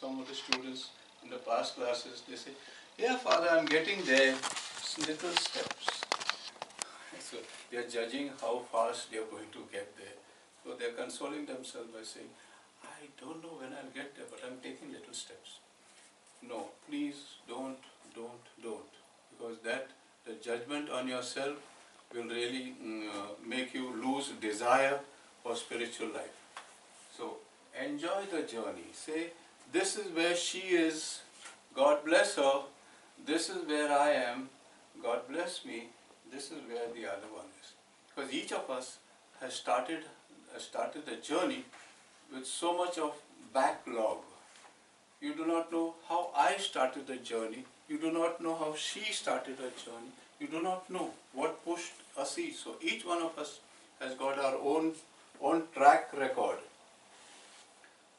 some of the students in the past classes, they say, yeah, Father, I'm getting there, little steps. So they are judging how fast they are going to get there. So they are consoling themselves by saying, I don't know when I'll get there, but I'm taking little steps. No, please don't. Because the judgment on yourself will really make you lose desire for spiritual life. So enjoy the journey. Say, this is where she is, God bless her. This is where I am, God bless me. This is where the other one is. Because each of us has started the journey with so much of backlog. You do not know how I started the journey. You do not know how she started her journey. You do not know what pushed us each. So each one of us has got our own track record.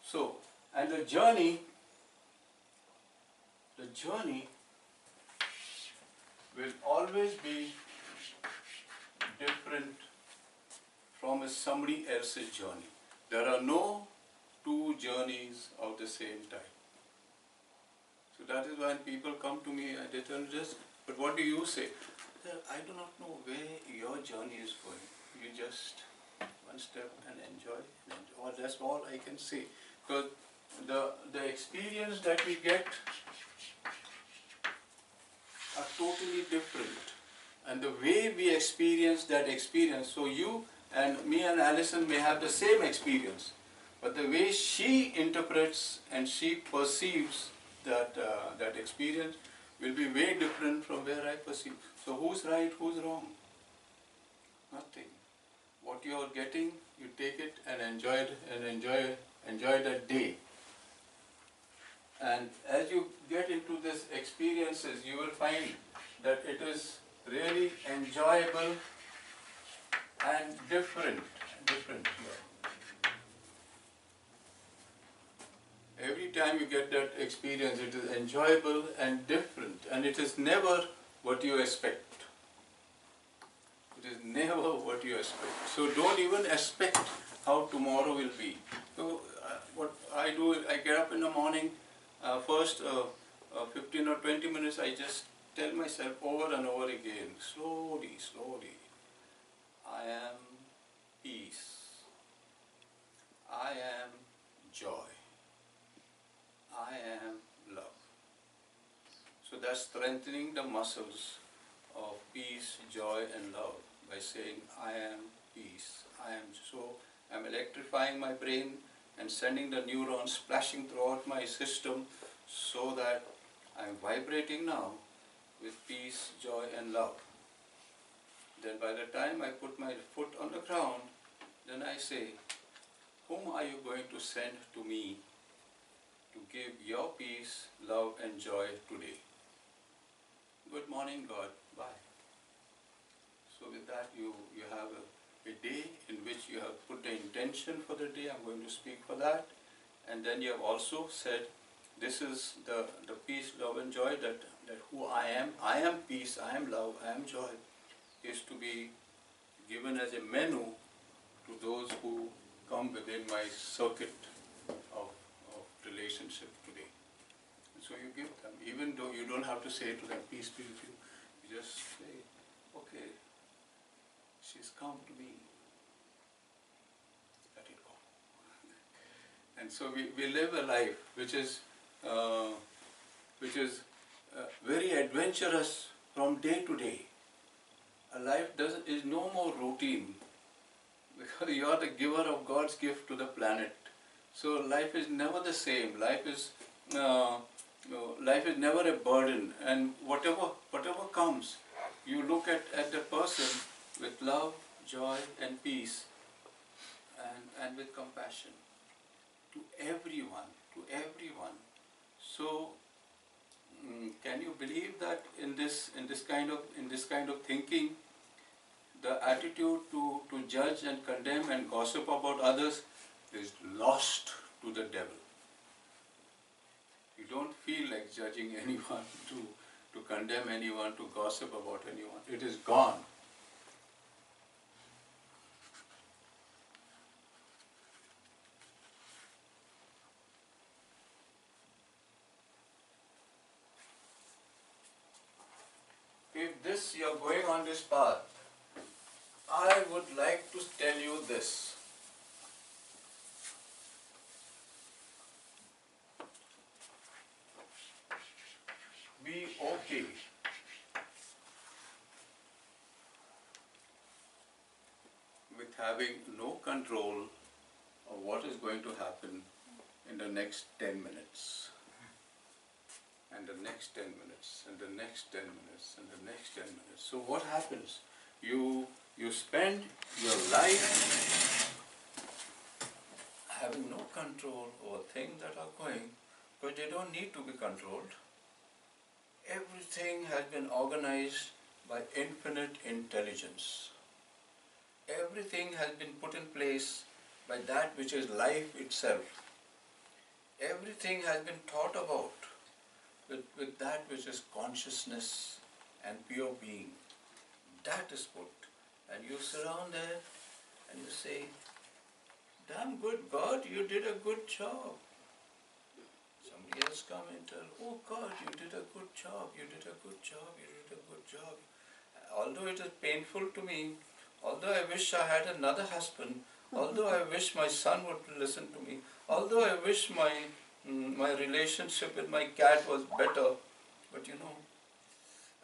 So, and the journey will always be different from somebody else's journey. There are no two journeys of the same type. So that is when people come to me and they tell me this, but what do you say? I do not know where your journey is going. You just one step and enjoy. Or that's all I can say. Because the experience that we get are totally different. And the way we experience that experience, so you and me and Alison may have the same experience, but the way she interprets and she perceives that experience will be way different from where I perceive. So who's right, who's wrong? Nothing. What you are getting, you take it and enjoy that day. And as you get into these experiences, you will find that it is really enjoyable and different. Every time you get that experience, it is enjoyable and different, and it is never what you expect. It is never what you expect. So don't even expect how tomorrow will be. So what I do, I get up in the morning, first 15 or 20 minutes, I just tell myself over and over again, slowly, I am peace. I am joy. I am love. So that's strengthening the muscles of peace, joy and love by saying I am peace. I'm electrifying my brain and sending the neurons splashing throughout my system so that I'm vibrating now with peace, joy and love. Then by the time I put my foot on the ground, then I say, whom are you going to send to me to give your peace, love and joy today? Good morning, God. Bye. So with that, you have a day in which you have put the intention for the day. I'm going to speak for that. And then you have also said, this is the peace, love and joy, that who I am peace, I am love, I am joy, is to be given as a menu to those who come within my circuit of relationship today. And so you give them, even though you don't have to say to them, peace be with you. You just say, okay, she's come to me. Let it go. And so we live a life which is very adventurous from day to day. A life is no more routine, because you are the giver of God's gift to the planet. So life is never the same. Life is never a burden, and whatever comes, you look at the person with love, joy and peace, and with compassion to everyone. So can you believe that in this kind of thinking, the attitude to judge and condemn and gossip about others is lost to the devil. You don't feel like judging anyone, to condemn anyone, to gossip about anyone. It is gone. you're going on this path, I would like to tell you this. Be okay with having no control of what is going to happen in the next 10 minutes. And the next 10 minutes, and the next 10 minutes, and the next 10 minutes. So what happens? You spend your life having no control over things that are going, because they don't need to be controlled. Everything has been organized by infinite intelligence. Everything has been put in place by that which is life itself. Everything has been thought about with that which is consciousness and pure being. That is put. And you surround there and you say, damn good God, you did a good job. Somebody else come and tell, oh God, you did a good job, you did a good job, you did a good job. Although it is painful to me, although I wish I had another husband, although I wish my son would listen to me, although I wish my relationship with my cat was better, but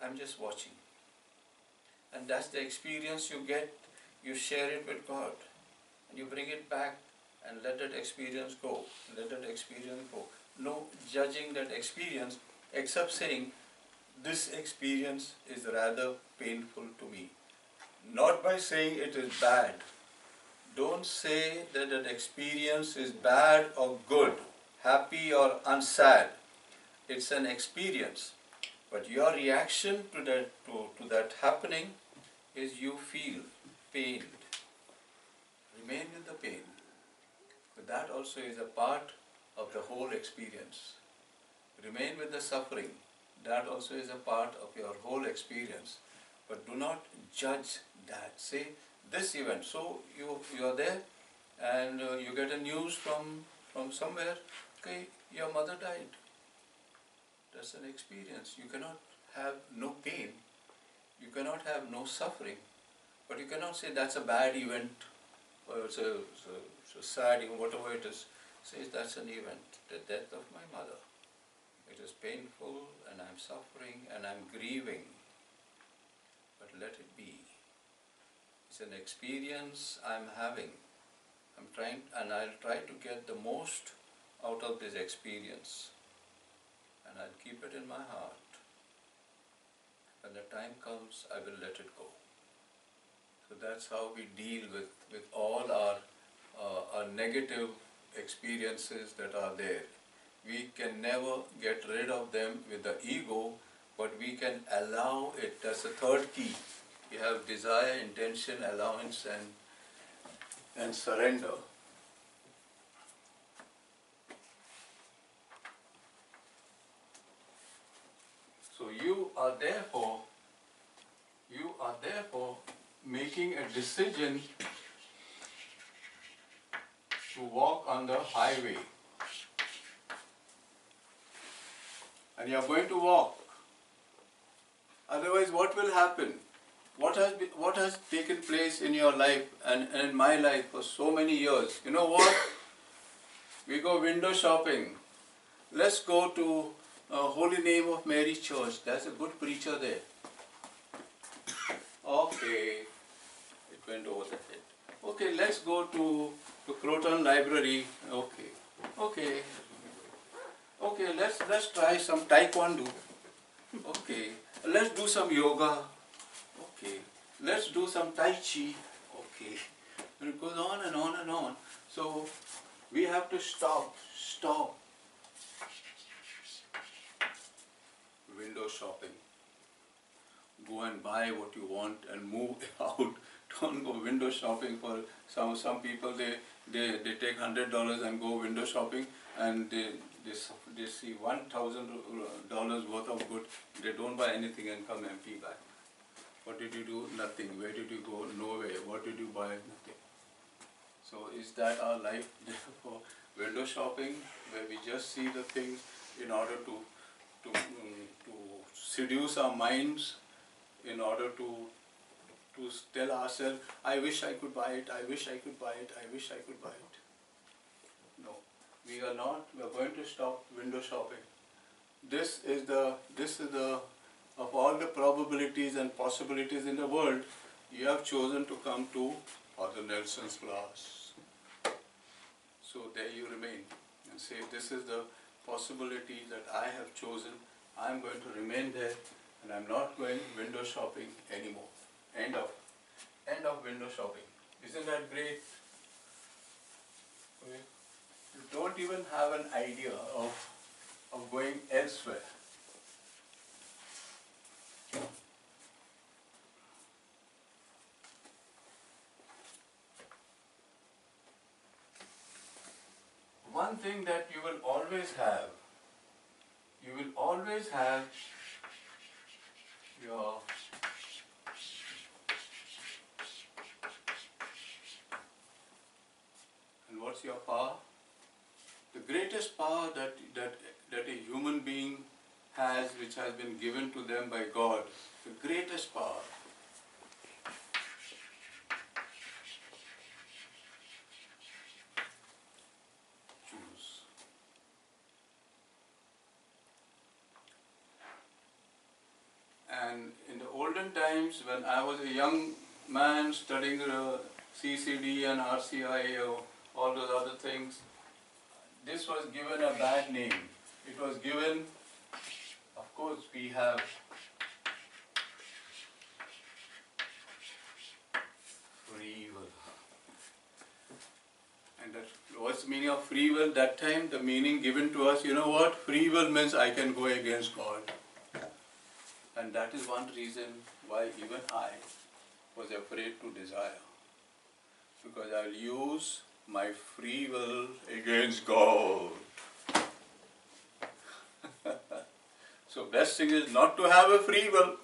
I'm just watching. And that's the experience you get. You share it with God. And you bring it back and let that experience go. Let that experience go. No judging that experience except saying, this experience is rather painful to me. Not by saying it is bad. Don't say that that experience is bad or good, happy or unsad. It's an experience. But your reaction to that happening is you feel pain. Remain with the pain. But that also is a part of the whole experience. Remain with the suffering. That also is a part of your whole experience. But do not judge that. Say, this event, so you are there and you get a news from somewhere, okay, your mother died. That's an experience. You cannot have no pain. You cannot have no suffering. But you cannot say that's a bad event or it's a sad event, whatever it is. Say that's an event, the death of my mother. It is painful and I'm suffering and I'm grieving. But let it be. It's an experience I'm having. I'm trying, and I'll try to get the most out of this experience. And I'll keep it in my heart. When the time comes, I will let it go. So that's how we deal with all our negative experiences that are there. We can never get rid of them with the ego, but we can allow it. That's the third key. We have desire, intention, allowance, and surrender. So you are therefore making a decision to walk on the highway. And you are going to walk. Otherwise, what will happen? What has taken place in your life and in my life for so many years? You know what? We go window shopping. Let's go to Holy Name of Mary Church. There's a good preacher there. Okay, it went over the head. Okay, let's go to Croton Library. Okay, let's try some Taekwondo. Okay, let's do some yoga. Okay, let's do some Tai Chi. Okay, and it goes on and on and on. So we have to stop. Window shopping. Go and buy what you want and move out. Don't go window shopping for some people. They take $100 and go window shopping and they see $1,000 worth of goods. They don't buy anything and come empty back. What did you do? Nothing. Where did you go? Nowhere. What did you buy? Nothing. So is that our life? Therefore, window shopping, where we just see the things in order to seduce our minds, in order to tell ourselves, I wish I could buy it, I wish I could buy it, I wish I could buy it. No, we are not. We are going to stop window shopping. This is the of all the probabilities and possibilities in the world, you have chosen to come to Father Nelson's class. So there you remain and say, this is the possibility that I have chosen. I am going to remain there, and I am not going window shopping anymore. End of window shopping. Isn't that great? Okay. You don't even have an idea of going elsewhere. One thing that you will always have your and what's your power? The greatest power that a human being has, which has been given to them by God, the greatest power. Choose. And in the olden times, when I was a young man studying CCD and RCI or all those other things, this was given a bad name. It was given, of course, we have free will. And that, what's the meaning of free will? That time, the meaning given to us, you know what? Free will means I can go against God. And that is one reason why even I was afraid to desire. Because I'll use my free will against God. So best thing is not to have a free will.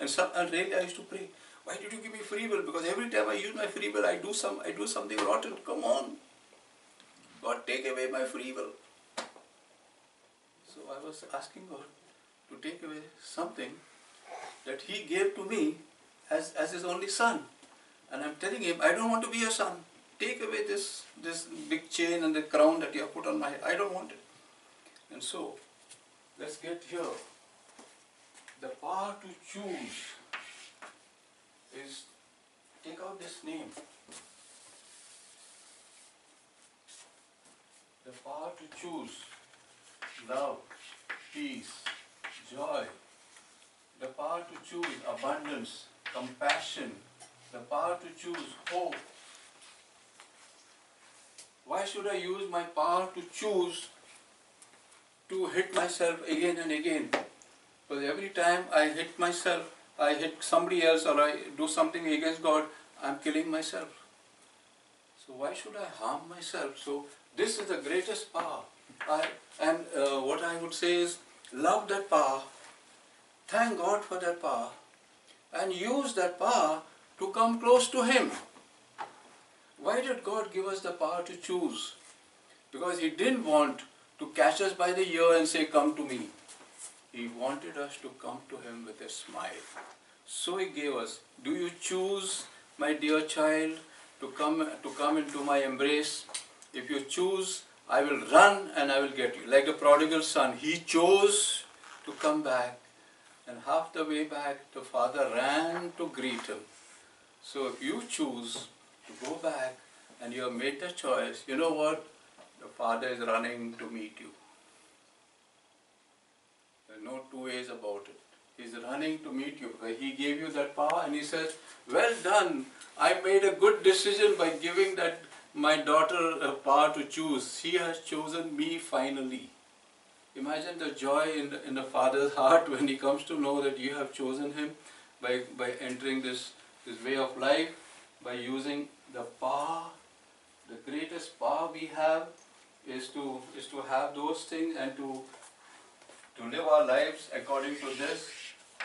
And really I used to pray, why did you give me free will? Because every time I use my free will, I do something rotten. Come on, God, take away my free will. So I was asking God to take away something that He gave to me as His only son. And I'm telling Him, I don't want to be a son. Take away this big chain and the crown that you have put on my head. I don't want it. And so, let's get here. The power to choose is, take out this name. The power to choose love, peace, joy. The power to choose abundance, compassion. The power to choose hope. Why should I use my power to choose to hit myself again and again? Because every time I hit myself, I hit somebody else, or I do something against God, I'm killing myself. So why should I harm myself? So this is the greatest power. What I would say is, love that power, thank God for that power, and use that power to come close to Him. Why did God give us the power to choose? Because He didn't want to catch us by the ear and say, come to me. He wanted us to come to Him with a smile. So He gave us. Do you choose, my dear child, to come into my embrace? If you choose, I will run and I will get you. Like the prodigal son, he chose to come back. And half the way back, the father ran to greet him. So if you choose to go back and you have made the choice, you know what? The Father is running to meet you. There are no two ways about it. He's running to meet you because He gave you that power, and He says, well done, I made a good decision by giving that my daughter a power to choose. She has chosen me finally. Imagine the joy in the Father's heart when He comes to know that you have chosen Him by entering this way of life, by using the power. The greatest power we have is to have those things and to live our lives according to this,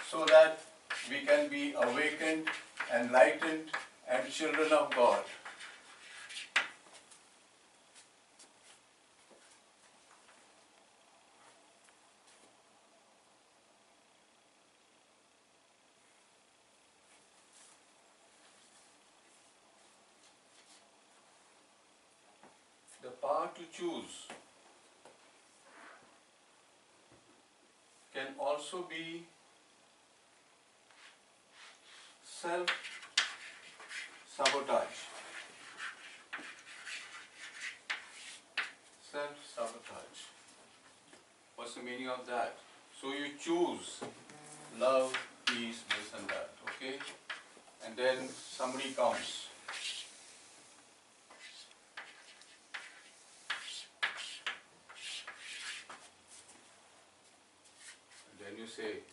so that we can be awakened, enlightened, and children of God. power to choose can also be self-sabotage. Self-sabotage. What's the meaning of that? So you choose love, peace, this and that, okay? And then somebody comes. And then you say,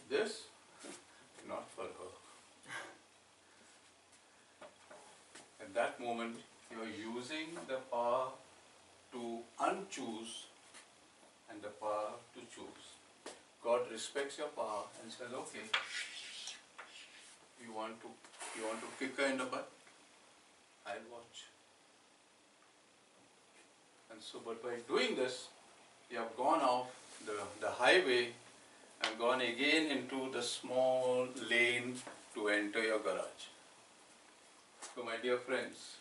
this, not for her. At that moment, you are using the power to unchoose and the power to choose. God respects your power and says, okay, you want to kick her in the butt? I'll watch. And so, but by doing this, you have gone off the highway and gone again into the small lane to enter your garage. So my dear friends,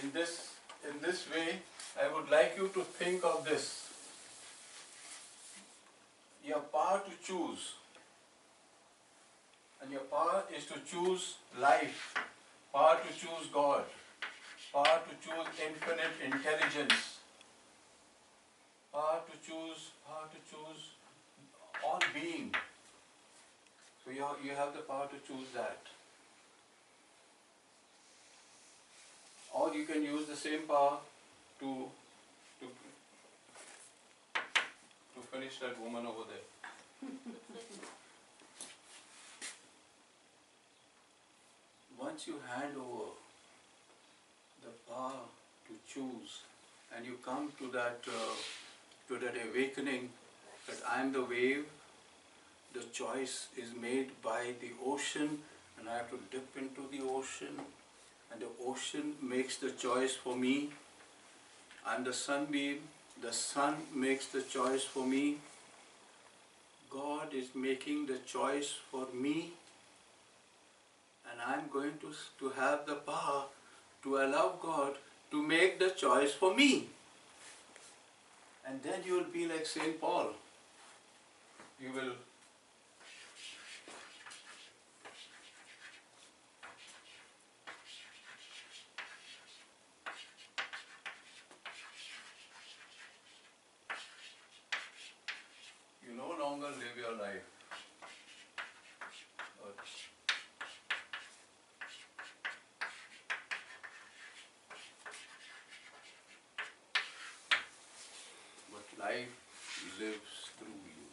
in this way, I would like you to think of this. Your power to choose, and your power is to choose life, power to choose God, power to choose infinite intelligence, power to choose all being. So you have the power to choose that. Or you can use the same power to finish that woman over there. Once you hand over the power to choose, and you come to that awakening that I am the wave, the choice is made by the ocean, and I have to dip into the ocean, and the ocean makes the choice for me. I'm the sunbeam, the sun makes the choice for me. God is making the choice for me, and I'm going to have the power to allow God to make the choice for me. And then you will be like St. Paul. You will no longer live your life. But life lives through you.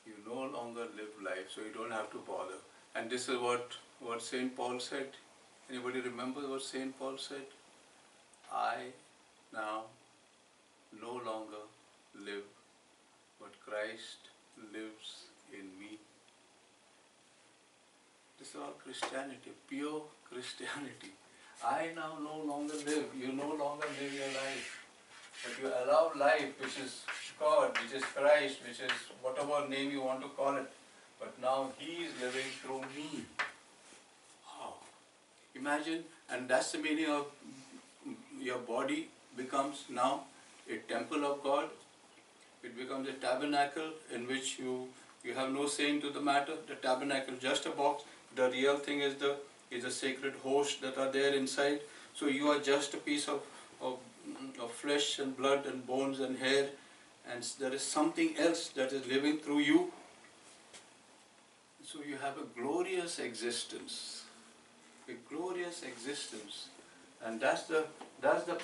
You no longer live life, so you don't have to bother. And this is what St. Paul said. Anybody remember what St. Paul said? I now no longer live, but Christ lives in me. This is all Christianity, pure Christianity. I now no longer live. You no longer live your life. But you allow life, which is God, which is Christ, which is whatever name you want to call it. But now He is living through me. Wow. Imagine, and that's the meaning of your body becomes now a temple of God. It becomes a tabernacle in which you have no saying to the matter. The tabernacle is just a box. The real thing is the sacred host that are there inside. So you are just a piece of flesh and blood and bones and hair, and there is something else that is living through you. So you have a glorious existence, and that's the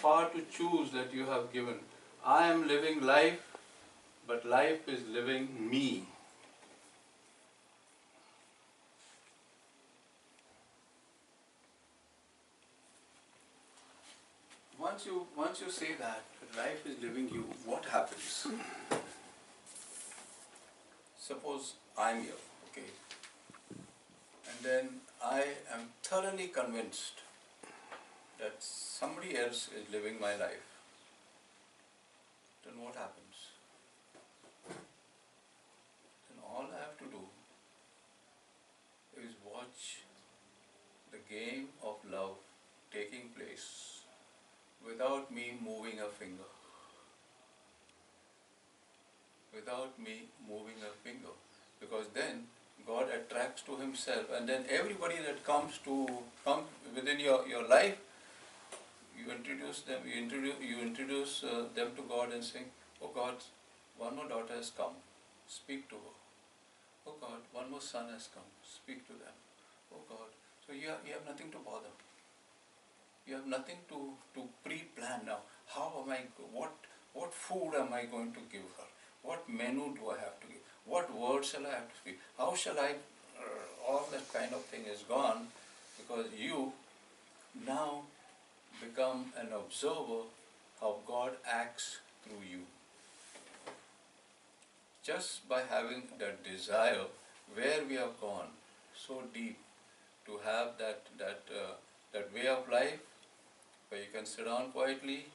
power to choose that you have given. I am living life, but life is living me. Once you say that life is living you, what happens? Suppose I'm here, okay, and then I am thoroughly convinced that somebody else is living my life. Then what happens? Then all I have to do is watch the game of love taking place without me moving a finger. Without me moving a finger. Because then God attracts to Himself, and then everybody that comes within your life, you introduce them, you introduce them to God and saying, "Oh God, one more daughter has come, speak to her. Oh God, one more son has come, speak to them. Oh God." So you have nothing to bother. You have nothing to pre-plan now. How am I, what food am I going to give her? What menu do I have to give? What word shall I have to speak? How shall I, all that kind of thing is gone, because you now become an observer how God acts through you. Just by having that desire, where we have gone so deep to have that way of life where you can sit down quietly,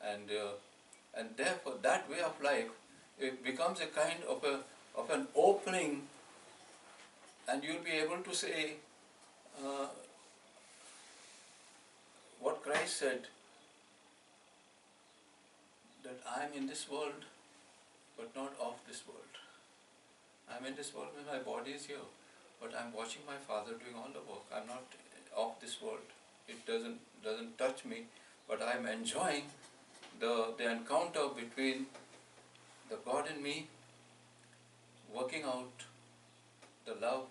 and therefore that way of life, it becomes a kind of an opening, and you'll be able to say what Christ said, that I am in this world but not of this world. I am in this world when my body is here, but I am watching my Father doing all the work. I am not of this world. It doesn't touch me, but I am enjoying the encounter between the God in me, working out the love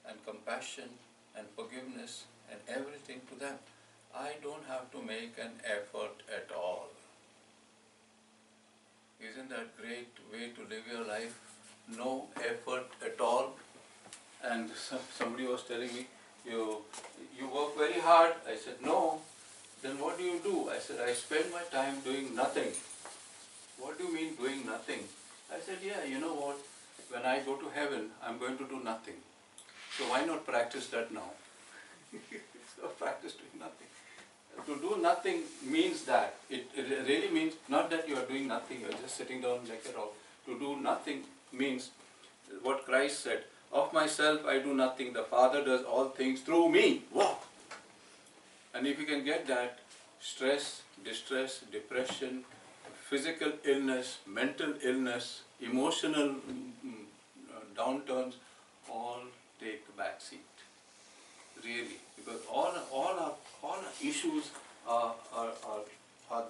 and compassion and forgiveness and everything to them. I don't have to make an effort at all. Isn't that great way to live your life? No effort at all. And somebody was telling me, you work very hard. I said, no. Then what do you do? I said, I spend my time doing nothing. What do you mean doing nothing? I said, yeah, you know what? When I go to heaven, I'm going to do nothing. So why not practice that now? So practice doing nothing. To do nothing means that. It really means not that you are doing nothing, you are just sitting down like a rock. To do nothing means what Christ said, of myself I do nothing, the Father does all things through me. Wow! And if you can get that, stress, distress, depression, physical illness, mental illness, emotional downturns, all take the back seat. Really, because all our issues are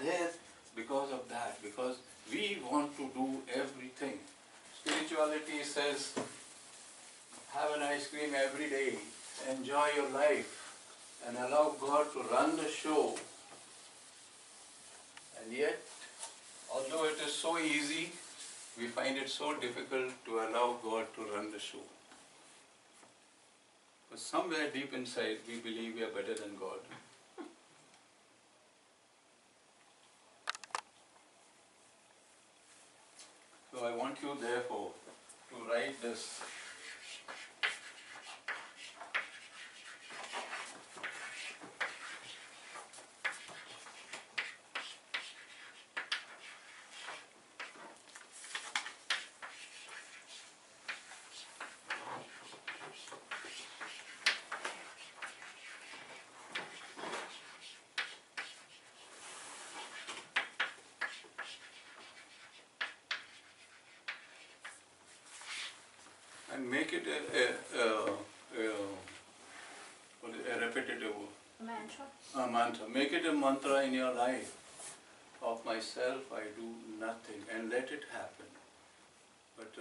there because of that, because we want to do everything. Spirituality says, have an ice cream every day, enjoy your life, and allow God to run the show. And yet, although it is so easy, we find it so difficult to allow God to run the show. But somewhere deep inside, we believe we are better than God. So I want you, therefore, to write this. And make it a repetitive mantra. Make it a mantra in your life. Of myself I do nothing, and let it happen. But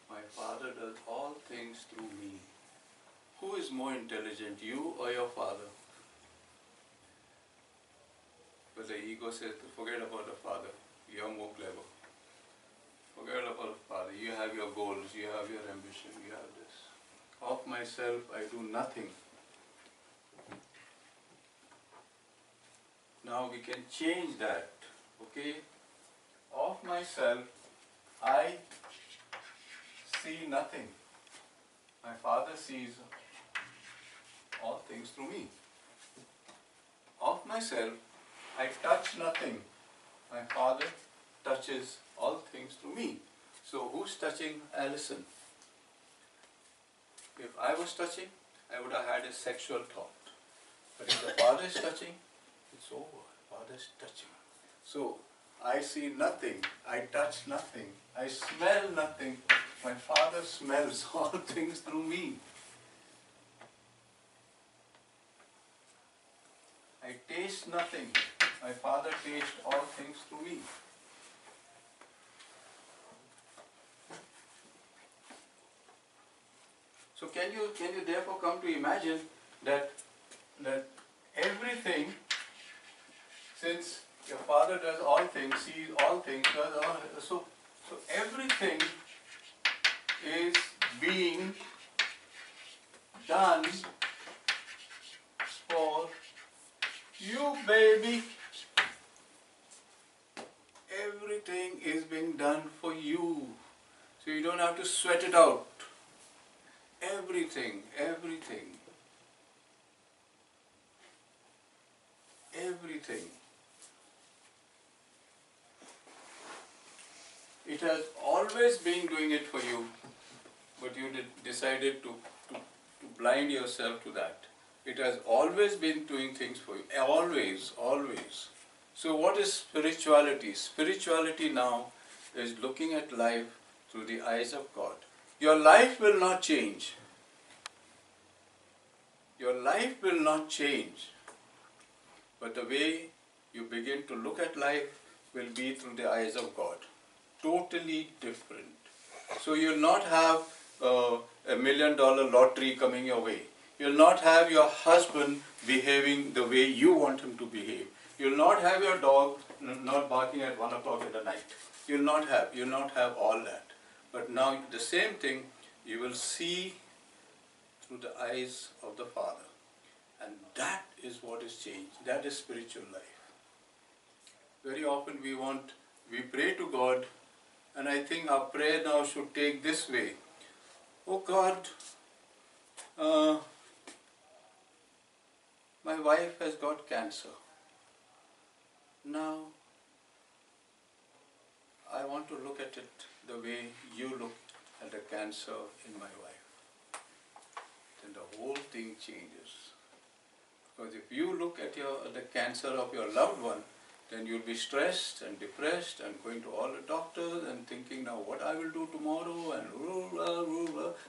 my Father does all things through me. Who is more intelligent, you or your Father? But the ego says, forget about the Father, you are more clever. Forget about the Father, you have your goals, you have your ambition, you have this. Of myself I do nothing. Now we can change that, okay? Of myself I see nothing. My Father sees all things through me. Of myself I touch nothing. My Father touches all things through me. So who's touching Alison? If I was touching, I would have had a sexual thought. But if the Father is touching, it's over. Father is touching. So, I see nothing, I touch nothing, I smell nothing. My Father smells all things through me. I taste nothing. My Father tastes all things through me. So can you therefore come to imagine that everything, since your Father does all things, sees all things, does all, so everything is being done for you, baby. Everything is being done for you. So you don't have to sweat it out. Everything, everything, everything. It has always been doing it for you, but you decided to blind yourself to that. It has always been doing things for you. Always, always. So what is spirituality? Spirituality now is looking at life through the eyes of God. Your life will not change. Your life will not change. But the way you begin to look at life will be through the eyes of God. Totally different. So you'll not have $1 million lottery coming your way. You'll not have your husband behaving the way you want him to behave. You'll not have your dog not barking at 1 o'clock in the night. You'll not have all that. But now the same thing you will see through the eyes of the Father. And that is what is changed. That is spiritual life. Very often we pray to God, and I think our prayer now should take this way. Oh God, my wife has got cancer. Now, I want to look at it the way you look at the cancer in my wife. Then the whole thing changes. Because if you look at the cancer of your loved one, then you'll be stressed and depressed and going to all the doctors and thinking now what I will do tomorrow, and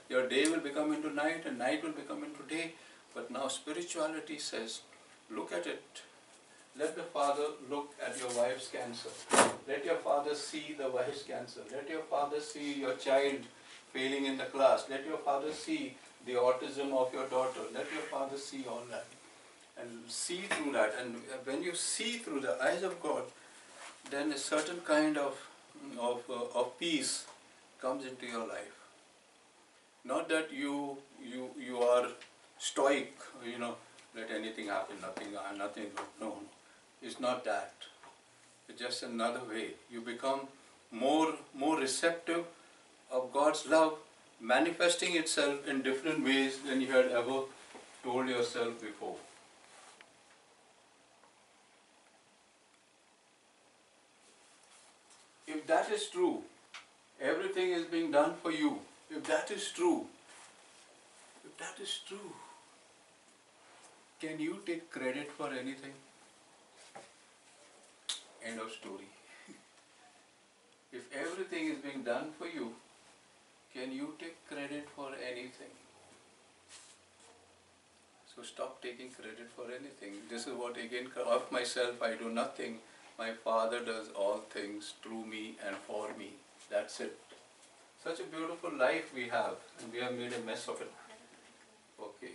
your day will become into night and night will become into day. But now spirituality says, look at it. Let the Father look at your wife's cancer. Let your Father see the wife's cancer. Let your Father see your child failing in the class. Let your Father see the autism of your daughter. Let your Father see all that. And see through that. And when you see through the eyes of God, then a certain kind of peace comes into your life. Not that you are stoic, let anything happen, nothing, no. It's not that. It's just another way. You become more receptive of God's love manifesting itself in different ways than you had ever told yourself before. If that is true, everything is being done for you. If that is true, can you take credit for anything? End of story. If everything is being done for you, can you take credit for anything? So stop taking credit for anything. This is what again, of myself I do nothing. My Father does all things through me and for me. That's it. Such a beautiful life we have, and we have made a mess of it. Okay.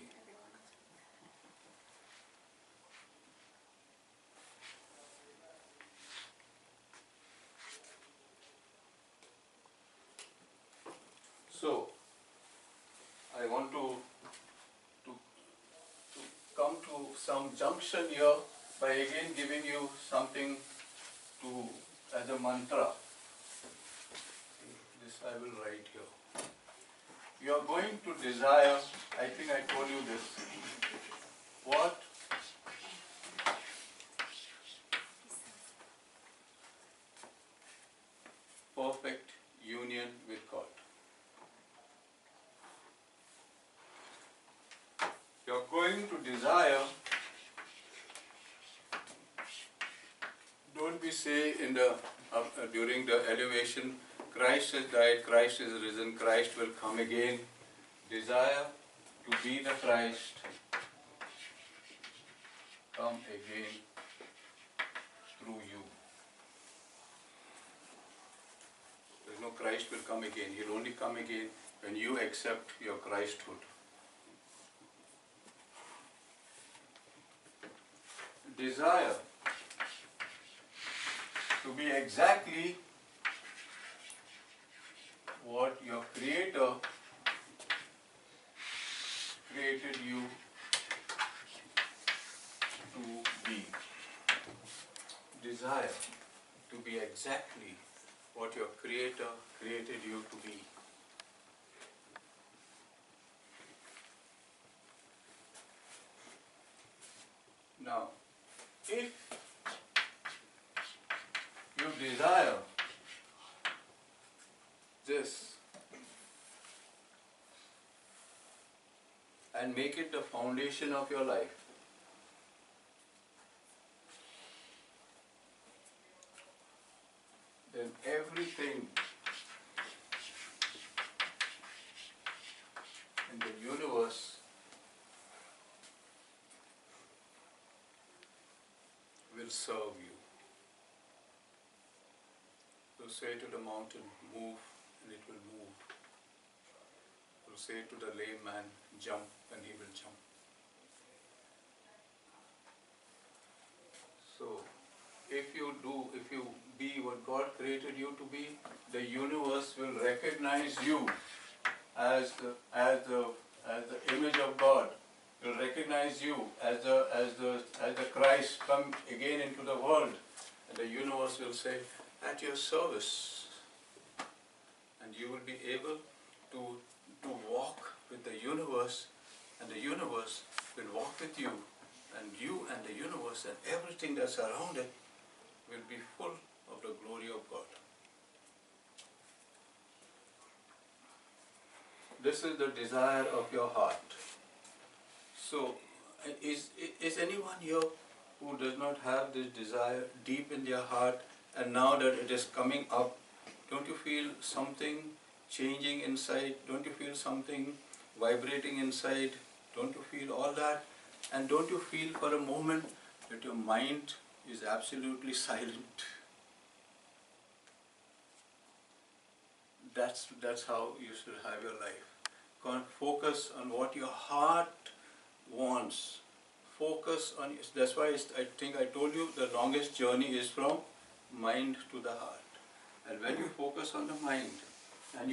So, I want to come to some junction here by again giving you something as a mantra. This I will write here. You are going to desire, I think I told you this, what? Perfect union with God. You are going to desire don't we say in the during the elevation, Christ has died, Christ is risen, Christ will come again. Desire to be the Christ, come again through you. There's no Christ will come again. He'll only come again when you accept your Christhood. Desire to be exactly what your Creator created you to be. Desire to be exactly what your Creator created you to be. Now, if you desire this and make it the foundation of your life, then everything in the universe will serve you. So say to the mountain, move, and it will move. So say to the lame man, jump, and he will jump. So if you be what God created you to be, the universe will recognize you as the image of God. Will recognize you as the Christ come again into the world, and the universe will say, at your service, and you will be able to walk with the universe, and the universe will walk with you, and you and the universe and everything that's around it will be full of the glory of God. This is the desire of your heart. So, is anyone here who does not have this desire deep in their heart, and now that it is coming up, don't you feel something changing inside? Don't you feel something vibrating inside? Don't you feel all that? And don't you feel for a moment that your mind is absolutely silent? That's how you should have your life. Focus on what your heart wants. Focus on, that's why I think I told you the longest journey is from mind to the heart. And when you focus on the mind, and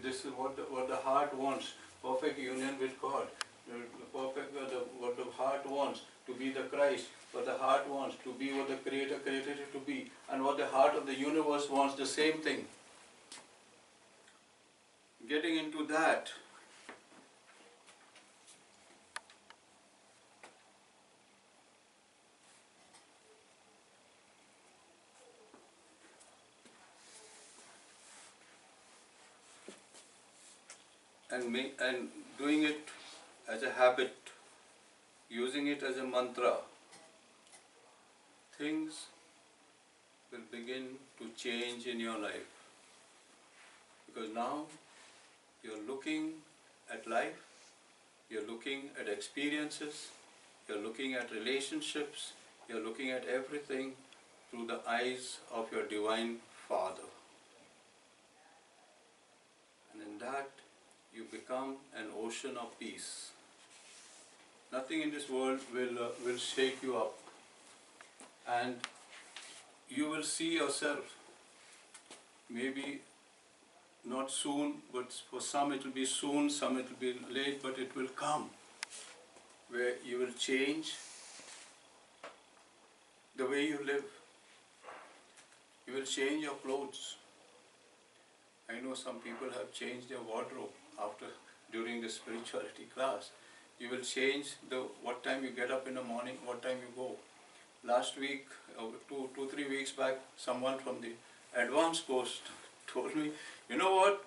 this is what the heart wants, perfect union with God, perfect what the heart wants, to be the Christ, what the heart wants, to be what the Creator created it to be, and what the heart of the universe wants, the same thing. Getting into that, and doing it as a habit, using it as a mantra, things will begin to change in your life. Because now you're looking at life, you're looking at experiences, you're looking at relationships, you're looking at everything through the eyes of your Divine Father. And in that, you become an ocean of peace. Nothing in this world will shake you up. And you will see yourself, maybe not soon, but for some it will be soon, some it will be late, but it will come, where you will change the way you live. You will change your clothes. I know some people have changed their wardrobe during the spirituality class. You will change what time you get up in the morning, what time you go. Last week, 3 weeks back, someone from the advanced course told me, you know what,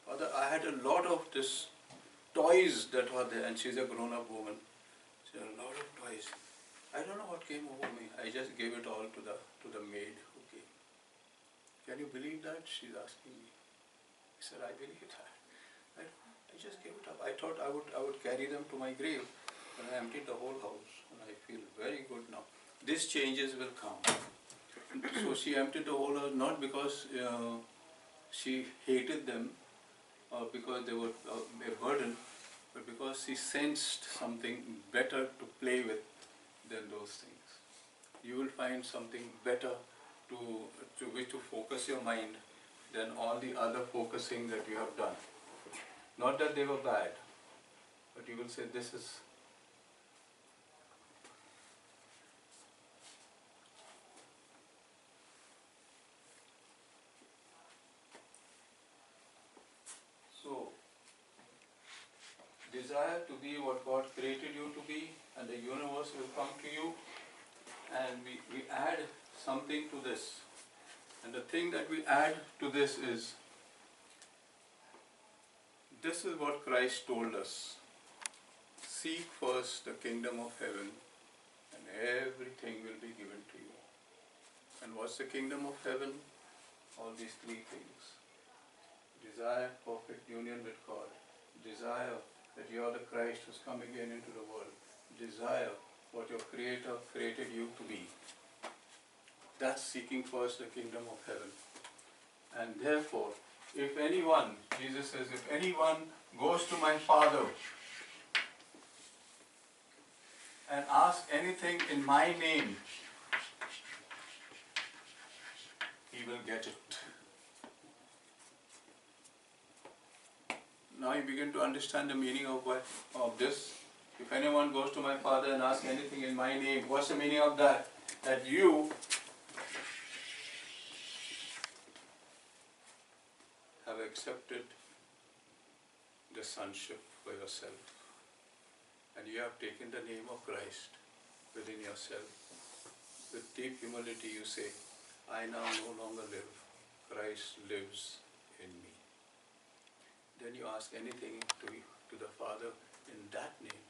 Father, I had a lot of this toys that were there, and she's a grown-up woman. She had a lot of toys. I don't know what came over me. I just gave it all to the maid. can you believe that? She's asking me. I said, I believe that. I just gave it up. I thought I would carry them to my grave. And I emptied the whole house. And I feel very good now. These changes will come. So she emptied the whole house, not because she hated them or because they were a burden, but because she sensed something better to play with than those things. You will find something better to which to focus your mind than all the other focusing that you have done. Not that they were bad, but you will say this is. So, desire to be what God created you to be, and the universe will come to you, and we add something to this. And the thing that we add to this is what Christ told us. Seek first the kingdom of heaven, and everything will be given to you. And what's the kingdom of heaven? All these three things. Desire perfect union with God. Desire that you are the Christ who's come again into the world. Desire what your Creator created you to be. That's seeking first the kingdom of heaven. And therefore, if anyone, Jesus says, if anyone goes to my Father and asks anything in my name, he will get it. Now you begin to understand the meaning of this. If anyone goes to my Father and asks anything in my name, what's the meaning of that? That you have accepted the sonship for yourself. And you have taken the name of Christ within yourself. With deep humility you say, I now no longer live, Christ lives in me. Then you ask anything to the Father in that name.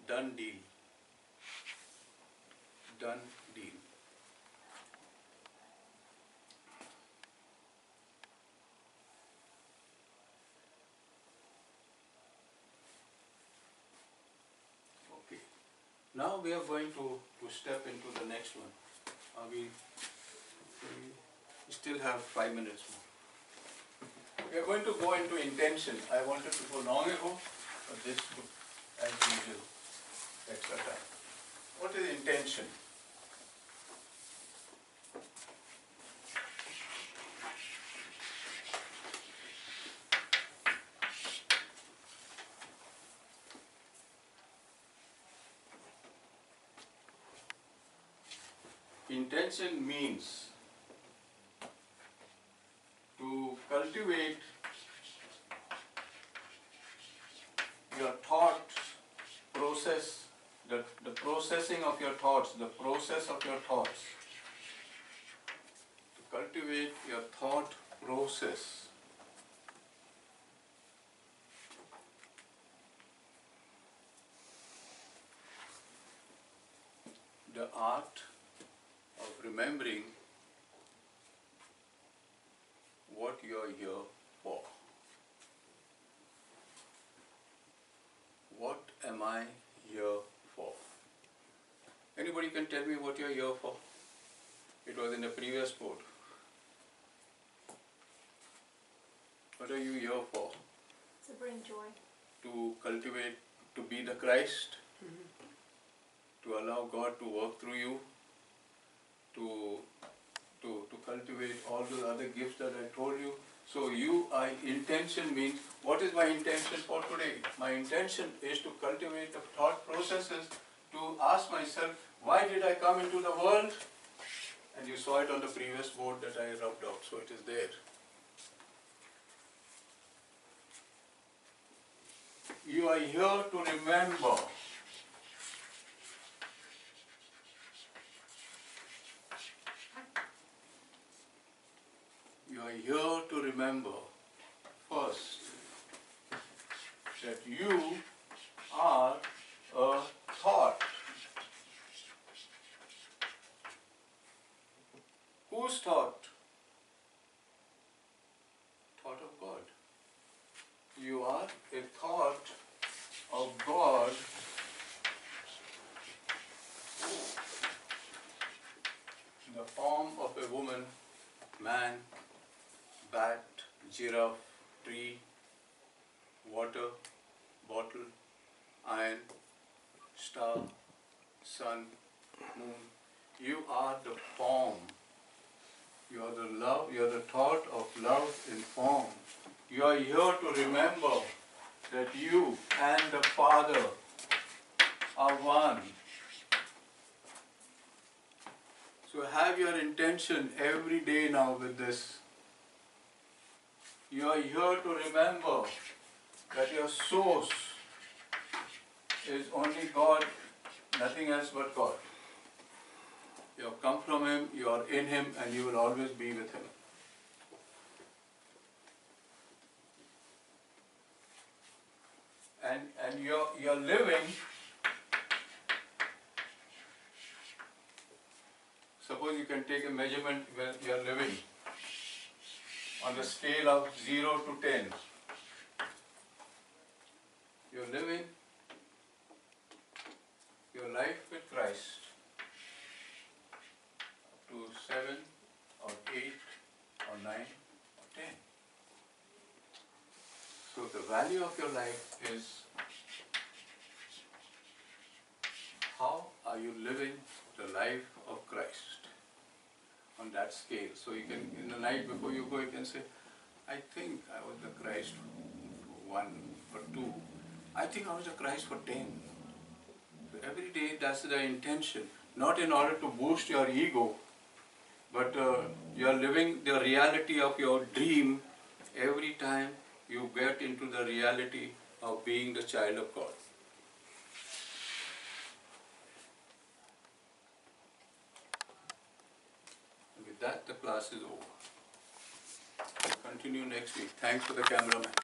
Done deal. Done deal. Okay. Now we are going to step into the next one. We still have 5 minutes more. We are going to go into intention. I wanted to go long ago, but this took, as usual, extra time. What is intention? Intention means to cultivate your thought process, the processing of your thoughts, the process of your thoughts. To cultivate your thought process. The art of remembering what you are here for. What am I here for? Anybody can tell me what you are here for? It was in the previous quote. What are you here for? To bring joy. To cultivate, to be the Christ, to allow God to work through you, to cultivate all those other gifts that I told you. So intention means, what is my intention for today? My intention is to cultivate the thought processes, to ask myself, why did I come into the world? And you saw it on the previous board that I rubbed out, so it is there. You are here to remember. You are here to remember, first, that you are a thought. Whose thought? form of a woman, man, bat, giraffe, tree, water, bottle, iron, star, sun, moon. You are the form. You are the love, you are the thought of love in form. You are here to remember that you and the Father are one. So have your intention every day now with this. You are here to remember that your source is only God, nothing else but God. You have come from Him, you are in Him, and you will always be with Him. And you're living, suppose you can take a measurement where you're living on the scale of 0 to 10. You're living your life with Christ up to 7 or 8 or 9 or 10. So the value of your life is how are you living the life of Christ on that scale. So you can, in the night before you go, you can say, I think I was the Christ for 1 or 2. I think I was the Christ for 10. So every day that's the intention, not in order to boost your ego, but you are living the reality of your dream every time you get into the reality of being the child of God. And with that, the class is over. We'll continue next week. Thanks for the cameraman.